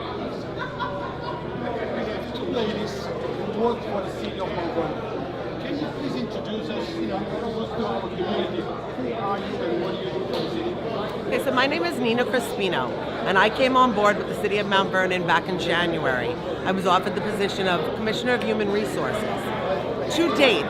We have two ladies who work for the city of Mount Vernon. Can you please introduce us, introduce to our community? Who are you and what do you do for the city? Okay, so my name is Nina Crispino, and I came on board with the City of Mount Vernon back in January. I was offered the position of Commissioner of Human Resources. To date,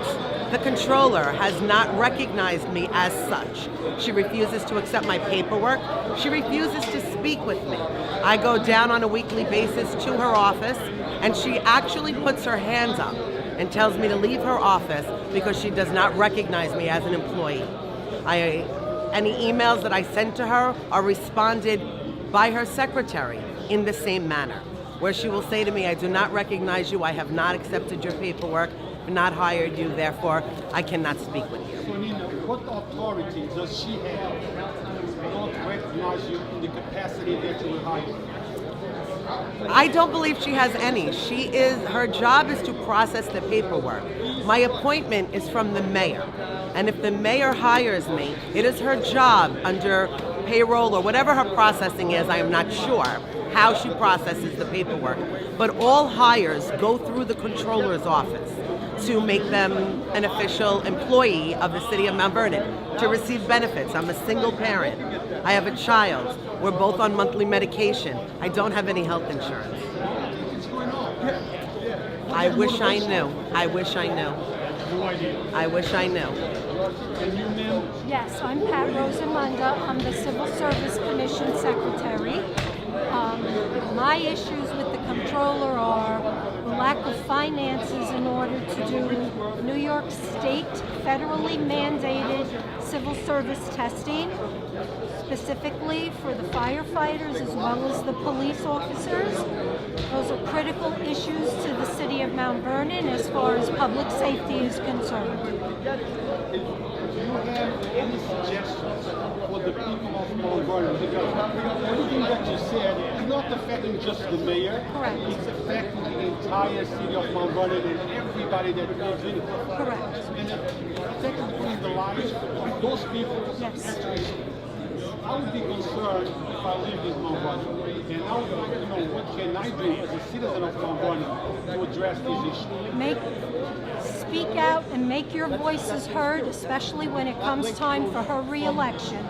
the Comptroller has not recognized me as such. She refuses to accept my paperwork. She refuses to speak with me. I go down on a weekly basis to her office, and she actually puts her hands up and tells me to leave her office because she does not recognize me as an employee. Any emails that I send to her are responded by her secretary in the same manner, where she will say to me, I do not recognize you, I have not accepted your paperwork, not hired you, therefore I cannot speak with you. So Nina, what authority does she have to not recognize you in the capacity that you were hired? I don't believe she has any. Her job is to process the paperwork. My appointment is from the mayor. And if the mayor hires me, it is her job under payroll or whatever her processing is, I am not sure how she processes the paperwork. But all hires go through the Comptroller's office to make them an official employee of the city of Mount Vernon, to receive benefits. I'm a single parent. I have a child. We're both on monthly medication. I don't have any health insurance. I wish I knew. I wish I knew. I wish I knew. Yes, I'm Pat Rosamunda. I'm the Civil Service Commission Secretary. My issues with the Comptroller are the lack of finances in order to do New York State federally mandated civil service testing, specifically for the firefighters as well as the police officers. Those are critical issues to the city of Mount Vernon as far as public safety is concerned. Do you have any suggestions for the people of Mount Vernon? Because everything that you said is not affecting just the mayor. Correct. It's affecting the entire city of Mount Vernon and everybody that lives in it. Correct. And it's affecting the lives of those people. Yes. I would be concerned if I lived in Mount Vernon. And I would like to know what can I do as a citizen of Mount Vernon to address this issue. Speak out and make your voices heard, especially when it comes time for her re-election.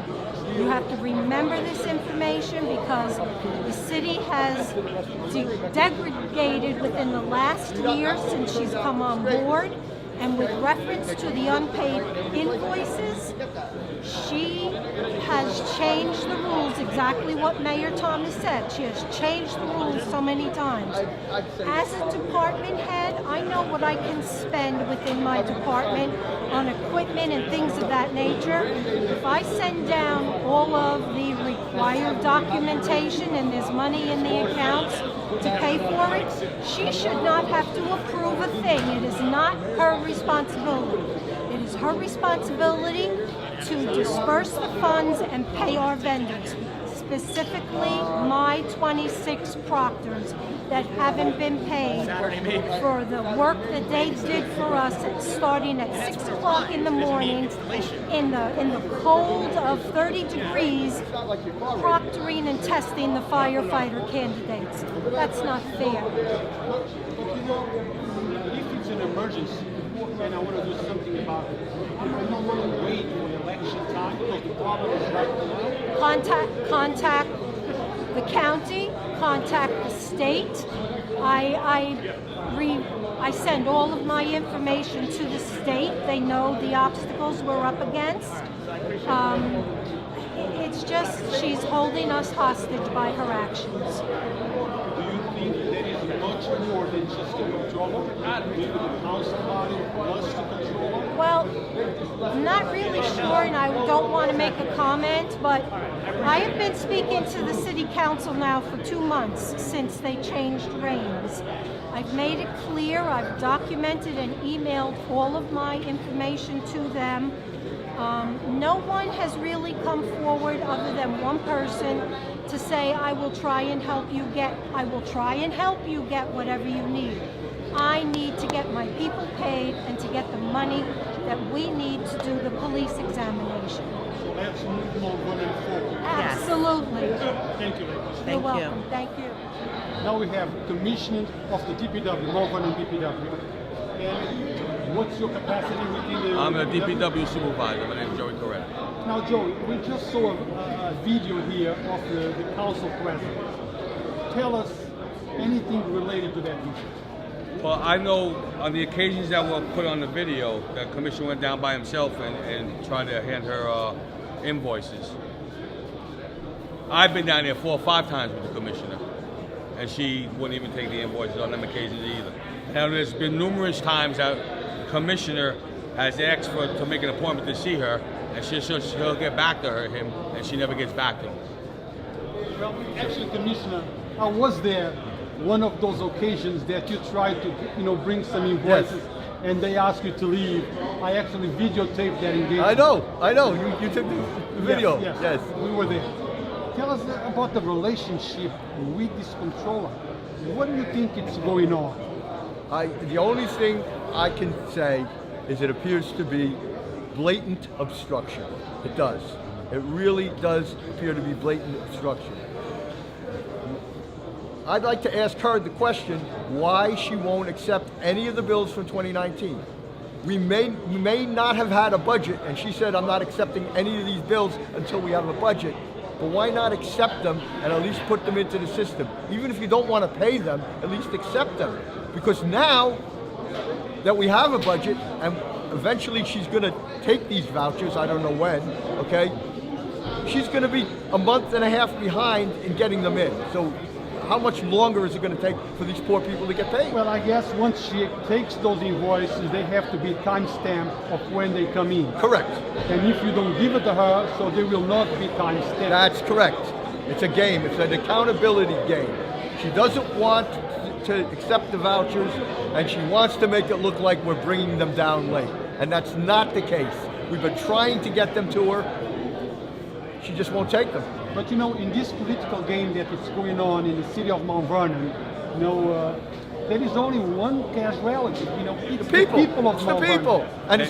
You have to remember this information because the city has degraded within the last year since she's come on board. And with reference to the unpaid invoices, she has changed the rules, exactly what Mayor Thomas said. She has changed the rules so many times. As a department head, I know what I can spend within my department on equipment and things of that nature. If I send down all of the required documentation and there's money in the accounts to pay for it, she should not have to approve a thing. It is not her responsibility. It is her responsibility to disperse the funds and pay our vendors, specifically my 26 proctors that haven't been paid for the work that they did for us starting at 6 o'clock in the morning in the cold of 30 degrees, proctoring and testing the firefighter candidates. That's not fair. If it's an emergency and I want to do something about it, I don't want to wait for election time because the problem is right now. Contact the county, contact the state. I send all of my information to the state. They know the obstacles we're up against. It's just she's holding us hostage by her actions. Do you think there is much more than just a controller? Maybe the council body plus the controller? Well, I'm not really sure, and I don't want to make a comment, but I have been speaking to the city council now for 2 months since they changed reins. I've made it clear, I've documented and emailed all of my information to them. No one has really come forward other than one person to say, I will try and help you get whatever you need. I need to get my people paid and to get the money that we need to do the police examination. let's move Mount Vernon forward. Absolutely. Thank you, ladies. You're Thank you. welcome. Thank you. Now we have commissioning of the DPW, Mount Vernon DPW. And what's your capacity within the I'm a DPW supervisor. My name is Joey Correa. Now, Joey, we just saw a video here of the council president. Tell us anything related to that issue. Well, I know on the occasions that were put on the video, the commissioner went down by himself and tried to hand her invoices. I've been down there 4 or 5 times with the commissioner, and she wouldn't even take the invoices on them occasions either. Now, there's been numerous times that the commissioner has asked to make an appointment to see her, and she'll get back to him, and she never gets back to him. Well, actually, Commissioner, I was there one of those occasions that you tried to, bring some invoices, and they asked you to leave. I actually videotaped that engagement. I know. You took the video. Yes, we were there. Tell us about the relationship with this controller. What do you think is going on? The only thing I can say is it appears to be blatant obstruction. It does. It really does appear to be blatant obstruction. I'd like to ask her the question why she won't accept any of the bills from 2019. We may not have had a budget, and she said, I'm not accepting any of these bills until we have a budget. But why not accept them and at least put them into the system? Even if you don't want to pay them, at least accept them. Because now that we have a budget, and eventually she's going to take these vouchers, I don't know when, okay? She's going to be a month and a half behind in getting them in. So how much longer is it going to take for these poor people to get paid? Well, I guess once she takes those invoices, they have to be time-stamped of when they come in. Correct. And if you don't give it to her, so they will not be time-stamped. That's correct. It's a game. It's an accountability game. She doesn't want to accept the vouchers, and she wants to make it look like we're bringing them down late. And that's not the case. We've been trying to get them to her. She just won't take them. But in this political game that is going on in the city of Mount Vernon, there is only one casualty. It's the people of Mount Vernon. And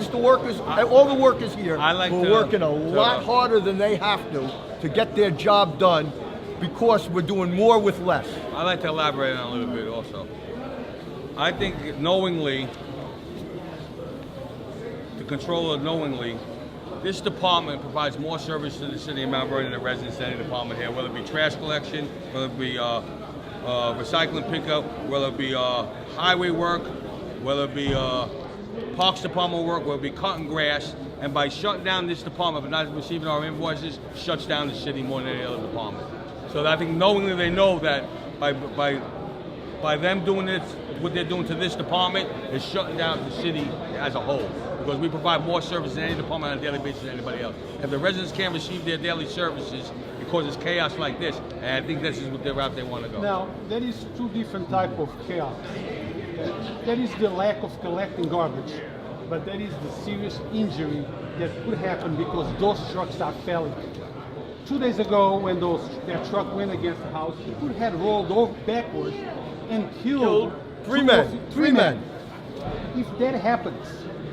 it's the workers, all the workers here I like who are to- working a lot harder than they have to get their job done because we're doing more with less. I'd like to elaborate on a little bit also. I think knowingly, the controller knowingly, this department provides more service to the city of Mount Vernon and the residents than any department here, whether it be trash collection, whether it be recycling pickup, whether it be highway work, whether it be parks department work, whether it be cutting grass. And by shutting down this department, but not receiving our invoices, shuts down the city more than any other department. So I think knowingly they know that by them doing this, what they're doing to this department is shutting down the city as a whole. Because we provide more service than any department on a daily basis than anybody else. If the residents can't receive their daily services, it causes chaos like this, and I think this is what the route they want to go. Now, there is 2 different types of chaos. There is the lack of collecting garbage, but there is the serious injury that could happen because those trucks are failing. 2 days ago, when that truck went against the house, it could have rolled over backwards and killed Three men. If that happens,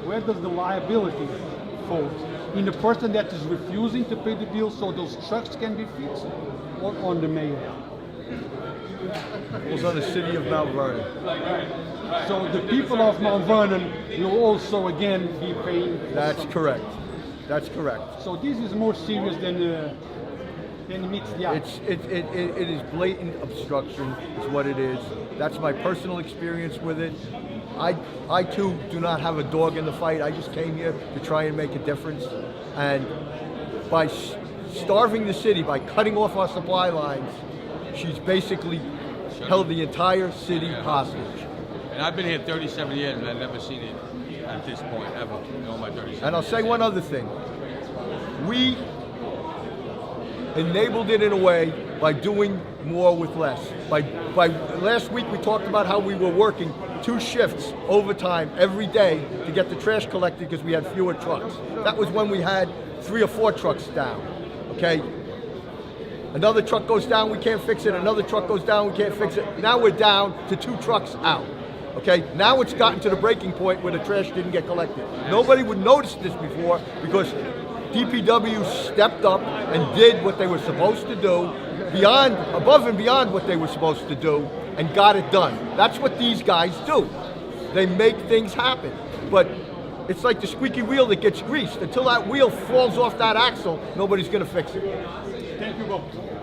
where does the liability fall? In the person that is refusing to pay the bill so those trucks can be fixed, or on the mayor? It was on the city of Mount Vernon. So the people of Mount Vernon will also again be paying. That's correct. That's correct. So this is more serious than meets the eye. It is blatant obstruction is what it is. That's my personal experience with it. I too do not have a dog in the fight. I just came here to try and make a difference. And by starving the city, by cutting off our supply lines, she's basically held the entire city hostage. And I've been here 37 years and I've never seen it at this point, ever, in all my 37 And I'll say one other thing. We enabled it in a way by doing more with less. By last week we talked about how we were working 2 shifts overtime every day to get the trash collected because we had fewer trucks. That was when we had 3 or 4 trucks down, okay? Another truck goes down, we can't fix it. Another truck goes down, we can't fix it. Now we're down to 2 trucks out, okay? Now it's gotten to the breaking point where the trash didn't get collected. Nobody would notice this before because DPW stepped up and did what they were supposed to do, above and beyond what they were supposed to do, and got it done. That's what these guys do. They make things happen. But it's like the squeaky wheel that gets greased. Until that wheel falls off that axle, nobody's going to fix it. Thank you both.